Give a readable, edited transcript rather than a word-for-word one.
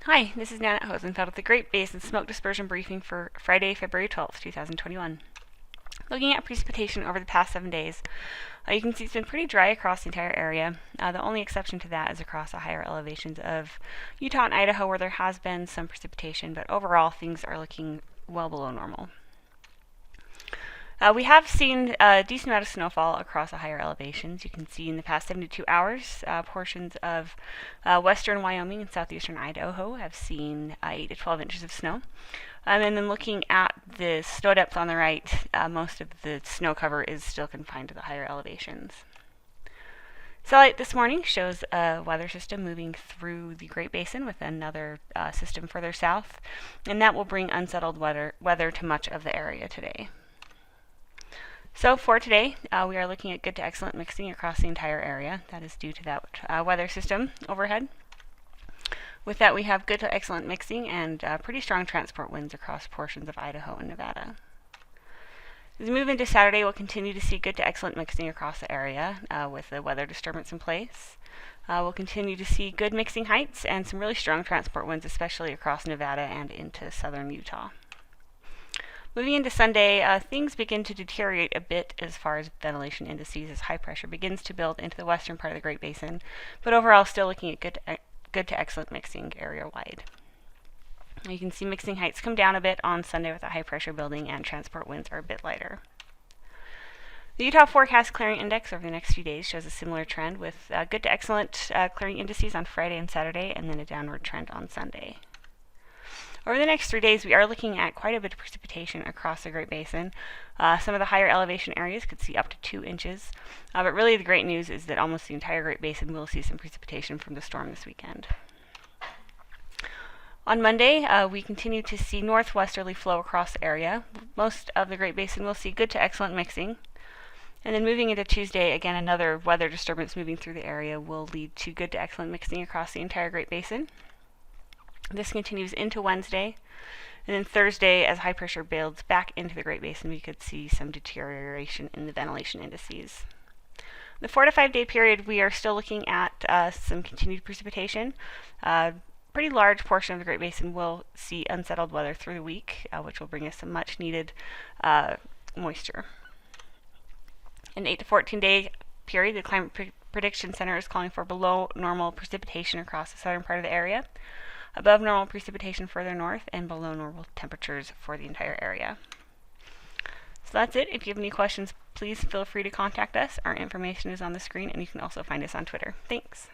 Hi, this is Nana Hosenfeld with the Great Basin Smoke Dispersion Briefing for Friday, February 12th, 2021. Looking at precipitation over the past 7 days, you can see it's been pretty dry across the entire area. The only exception to that is across the higher elevations of Utah and Idaho, where there has been some precipitation, but overall things are looking well below normal. We have seen a decent amount of snowfall across the higher elevations. You can see in the past 72 hours, portions of western Wyoming and southeastern Idaho have seen 8 to 12 inches of snow. And then looking at the snow depth on the right, most of the snow cover is still confined to the higher elevations. Satellite this morning shows a weather system moving through the Great Basin with another system further south, and that will bring unsettled weather to much of the area today. So for today, we are looking at good to excellent mixing across the entire area. That is due to that weather system overhead. With that, we have good to excellent mixing and pretty strong transport winds across portions of Idaho and Nevada. As we move into Saturday, we'll continue to see good to excellent mixing across the area with the weather disturbance in place. We'll continue to see good mixing heights and some really strong transport winds, especially across Nevada and into southern Utah. Moving into Sunday, things begin to deteriorate a bit as far as ventilation indices as high pressure begins to build into the western part of the Great Basin, but overall still looking at good to excellent mixing area-wide. You can see mixing heights come down a bit on Sunday with the high pressure building, and transport winds are a bit lighter. The Utah Forecast Clearing Index over the next few days shows a similar trend with good to excellent clearing indices on Friday and Saturday, and then a downward trend on Sunday. Over the next 3 days, we are looking at quite a bit of precipitation across the Great Basin. Some of the higher elevation areas could see up to 2 inches, but really the great news is that almost the entire Great Basin will see some precipitation from the storm this weekend. On Monday, we continue to see northwesterly flow across the area. Most of the Great Basin will see good to excellent mixing. And then moving into Tuesday, again, another weather disturbance moving through the area will lead to good to excellent mixing across the entire Great Basin. This continues into Wednesday, and then Thursday, as high pressure builds back into the Great Basin, we could see some deterioration in the ventilation indices. The 4 to 5 day period, we are still looking at some continued precipitation. Pretty large portion of the Great Basin will see unsettled weather through the week, which will bring us some much needed moisture. In the 8 to 14 day period, the Climate Prediction Center is calling for below normal precipitation across the southern part of the area, above normal precipitation further north, and below normal temperatures for the entire area. So that's it. If you have any questions, please feel free to contact us. Our information is on the screen, and you can also find us on Twitter. Thanks.